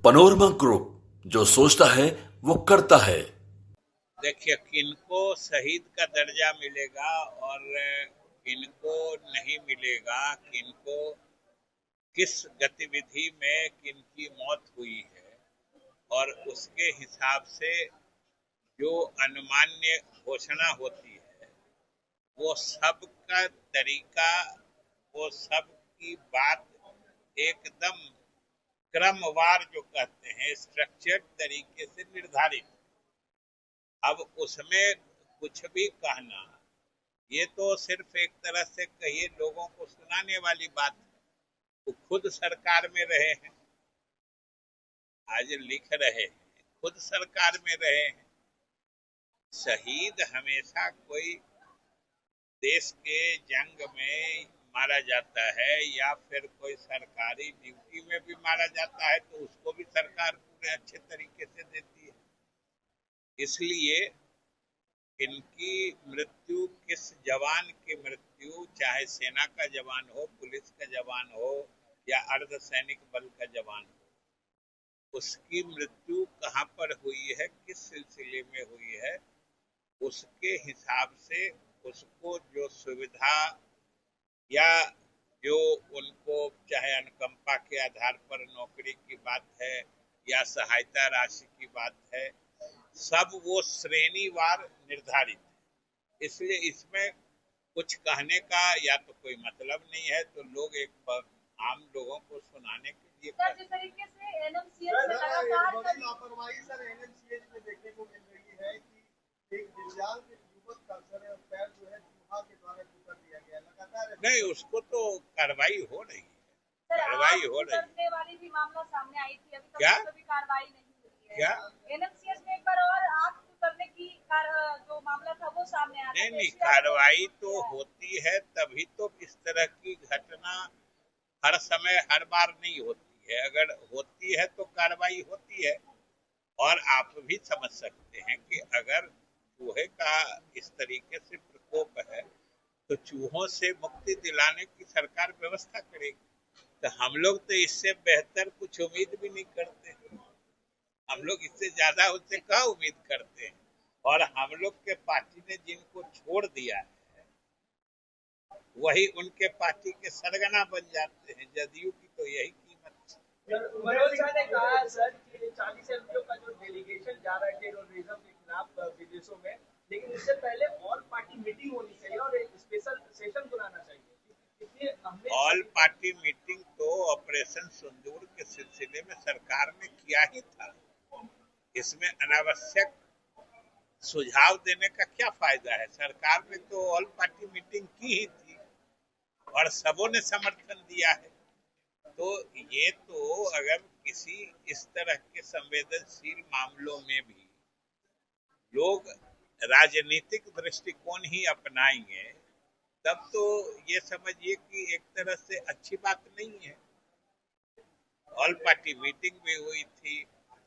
Panorama group, जो सोचता है वो करता है। देखिए, किनको शहीद का दर्जा मिलेगा और किनको नहीं मिलेगा, किनको किस गतिविधि में किनकी मौत हुई है, और उसके हिसाब से जो अनुमान्य घोषणा होती है, वो सब का तरीका, वो सब की बात एकदम क्रमवार, जो कहते हैं स्ट्रक्चर्ड तरीके से निर्धारित। अब उसमें कुछ भी कहना, ये तो सिर्फ एक तरह से कहिए लोगों को सुनाने वाली बात है। वो खुद सरकार में रहे हैं, आज लिख रहे हैं, खुद सरकार में रहे हैं। शहीद हमेशा कोई देश के जंग में मारा जाता है या फिर कोई सरकारी ड्यूटी में भी मारा जाता है, तो उसको भी सरकार पूरे अच्छे तरीके से देती है। इसलिए इनकी मृत्यु, किस जवान की मृत्यु, चाहे सेना का जवान हो, पुलिस का जवान हो या अर्धसैनिक बल का जवान हो, उसकी मृत्यु कहाँ पर हुई है, किस सिलसिले में हुई है, उसके हिसाब से उसको जो सुविधा या जो उनको, चाहे अनुकंपा के आधार पर नौकरी की बात है या सहायता राशि की बात है, सब वो श्रेणीवार निर्धारित है। इसलिए इसमें कुछ कहने का या तो कोई मतलब नहीं है, तो लोग एक आम लोगों को सुनाने के लिए सर, जिस तरीके से एनएमसीएच में लगातार बड़ी लापरवाही सर एनएमसीएच में देखने को मिल रही है कि एक दिव्यांग युवक का सर पैर जो है चूहा के द्वारा ठोकर दिया गया लगातार। नहीं, उसको तो कार्रवाई हो रही है, सर, कार्रवाई हो रही है। वाली भी मामला सामने आई थी, अभी तक क्या? कोई कार्रवाई नहीं हुई है। क्या? एनएमसीएच में एक बार और आग करने की जो मामला था वो सामने आया। नहीं, कार्रवाई तो होती है, तभी तो इस तरह की घटना हर समय हर बार नहीं होती है। अगर होती है तो कार्रवाई होती है। और आप भी समझ सकते हैं कि अगर चूहे का इस तरीके से प्रकोप है, तो चूहों से मुक्ति दिलाने की सरकार व्यवस्था करेगी। तो हम लोग तो इससे बेहतर कुछ उम्मीद भी नहीं करते, हम लोग इससे ज्यादा उससे क्या उम्मीद करते हैं। और हम लोग के पार्टी ने जिनको छोड़ दिया है, वही उनके पार्टी के सरगना बन जाते हैं। जदयू की तो यही कीमत है। मनोज झा ने कहा है सर कि 40 एमपीओ का जो डेलीगेशन जा रहा है टेररिज्म के खिलाफ विदेशों में, लेकिन इससे पहले ऑल पार्टी मीटिंग होनी चाहिए और एक स्पेशल सेशन बुलाना चाहिए। ऑल पार्टी मीटिंग तो ऑपरेशन सिंदूर के सिलसिले में सरकार ने किया ही था। इसमें अनावश्यक सुझाव देने का क्या फायदा है। सरकार ने तो ऑल पार्टी मीटिंग की ही थी और सबों ने समर्थन दिया है। तो ये तो अगर किसी इस तरह के संवेदनशील मामलों में भी लोग राजनीतिक दृष्टिकोण ही अपनाएंगे, तब तो ये समझिए कि एक तरह से अच्छी बात नहीं है। ऑल पार्टी मीटिंग भी हुई थी,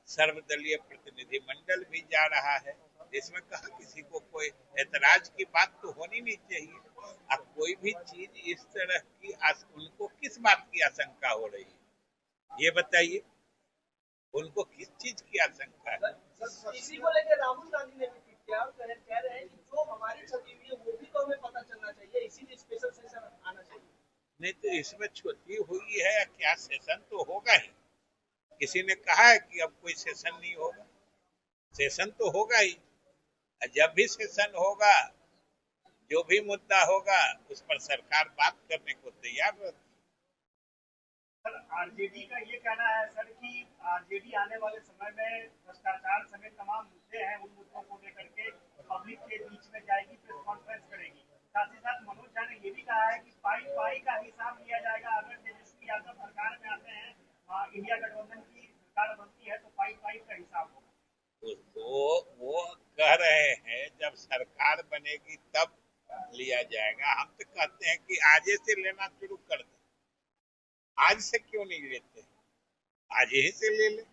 सर्वदलीय प्रतिनिधिमंडल भी जा रहा है, इसमें कहा किसी को कोई ऐतराज की बात तो होनी नहीं चाहिए। अब कोई भी चीज इस तरह की उनको किस बात की आशंका हो रही है, ये बताइए, उनको किस चीज की आशंका है? इसी को लेकर राहुल गांधी ने भी ट्वीट किया और कह रहे हैं कि जो हमारी क्षति हुई है वो भी तो हमें पता चलना चाहिए, इसीलिए स्पेशल सेशन आना चाहिए। नहीं तो इसमें क्षति हुई है या क्या, सेशन तो होगा ही। किसी ने कहा है कि अब कोई सेशन नहीं होगा? सेशन तो होगा ही। जब भी सेशन होगा, जो भी मुद्दा होगा उस पर सरकार बात करने को तैयार रहती है। सर, आरजेडी का ये कहना है सर कि आरजेडी आने वाले समय में भ्रष्टाचार समेत तमाम मुद्दे हैं, उन मुद्दों को लेकर के पब्लिक के बीच में जाएगी, प्रेस कॉन्फ्रेंस करेगी। साथ ही साथ मनोज झा ने ये भी कहा है कि पाई का हिसाब लिया जाएगा। अगर तेजस्वी यादव सरकार में आते हैं, इंडिया गठबंधन की सरकार बनती है, तो पाई का हिसाब होगा। वो कह रहे हैं जब सरकार बनेगी तब लिया जाएगा। हम तो कहते हैं कि आज से लेना शुरू कर दे। आज से क्यों नहीं लेते, आज ही से ले ले।